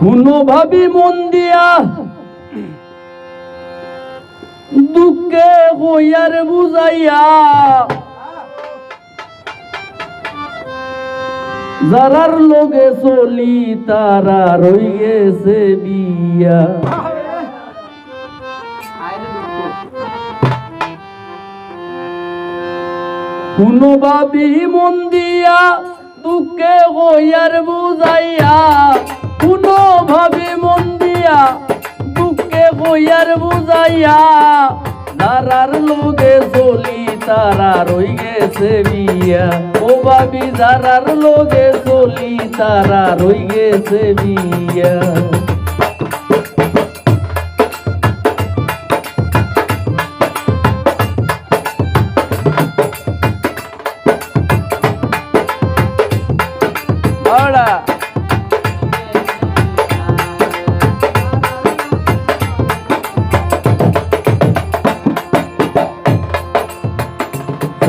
শুনো ভাবি মন দিয়া দুঃখে হইয়ার বুঝাইয়া যারার লোকে চলি তারা রই গেছে বিয়া শুনো ভাবি মন দিয়া দুঃখে হইয়ার বুঝাইয়া শুনো ভাবি মন দিয়া দুঃখে হইয়ার বুঝাইয়া যারার লোকে চলি তারা রই গেছে বিয়া ও ভাবি যারার লোকে চলি তারা রই গেছে বিয়া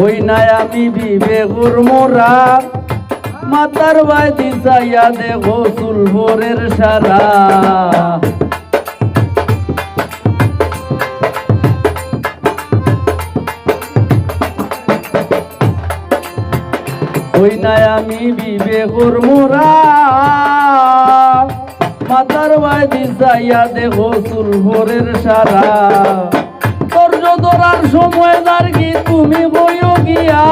ওই নাই আমি বিবেগুর মোরা মাতার বাই দিশাইয়া দেখো সুলভরের সারা ওই নাই আমি বিবেগুর মোরা মাতার বাই দিশাইয়া দেখো সুলভরের সারা ধৈর্য ধরার সময় দার কি তুমি বইও গিয়া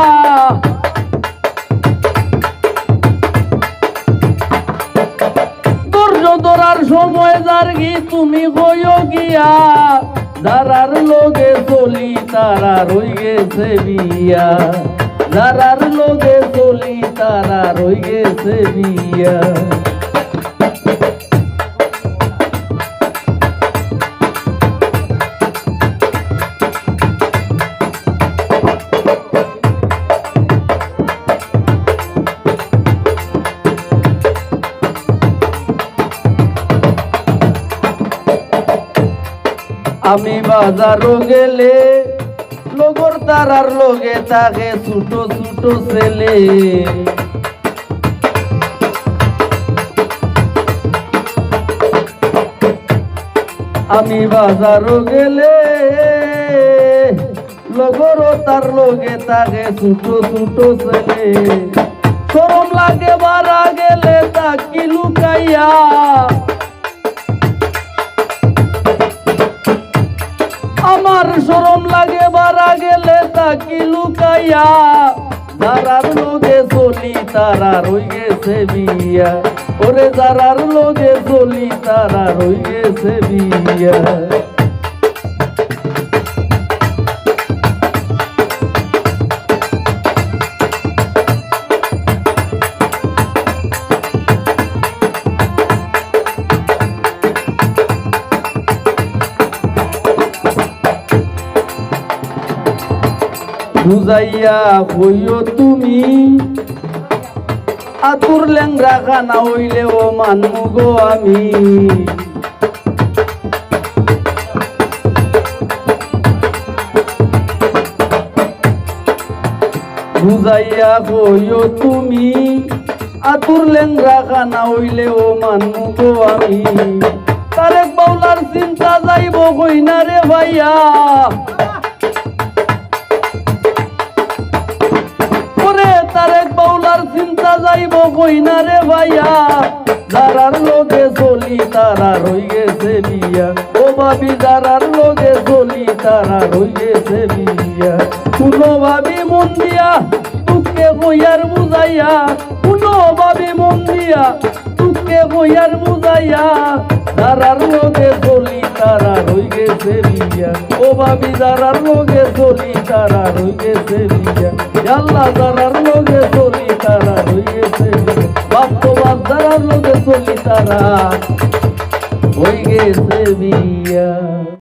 ধৈর্য ধরার সময় দার কি তুমি বইও গিয়া যারার লোকে চলি তারা রই গেছে বিয়া যারার লোকে চলি তারা রই গেছে বিয়া আমি বাজারও গেলে লগর তারার লগে থাকে ছোট ছোট ছেলে আমি বাজারও গেলে লগর তার লগে থাকে ছোট ছোট ছেলে শরম লাগে বারা গেলে তাকি লুকাইয়া আমার শরম লাগে বারা গেলে তাকি লুকাইয়া যারার লোকে চলি তারা রই গেছে বিয়া ওরে যারার লোকে চলি তারা রই গেছে বিয়া বুঝাইয়া হইও তুমি আতুর লেংরা খানা হইলে ও মানমু গো আমি বুঝাইয়া হইও তুমি আতুর লেংরা খানা হইলে ও মানমু গো আমি তারেক বাউলার চিন্তা যাইব কইনা রে ভাইয়া তারেক বাউলার চিন্তা যাইব কইনা রে ভাইয়া যারার লোকে চলি তারা রই গেছে বিয়া ও ভাবি যারার লোকে চলি তারা রই গেছে বিয়া শুনো ভাবি মন দিয়া দুঃখে কইয়ার বুঝাইয়া শুনো ভাবি মন দিয়া দুঃখে কইয়ার বুঝাইয়া যারার লোকে চলি তারা রই গেছে বিয়া ও ভাবি যারার লোকে চলি তারা রই গেছে বিয়া আল্লাহ যারার লোকে চলি তারা রই গেছে বাস্তবাদ যারার লোকে চলি তারা হই গেছে বিয়া।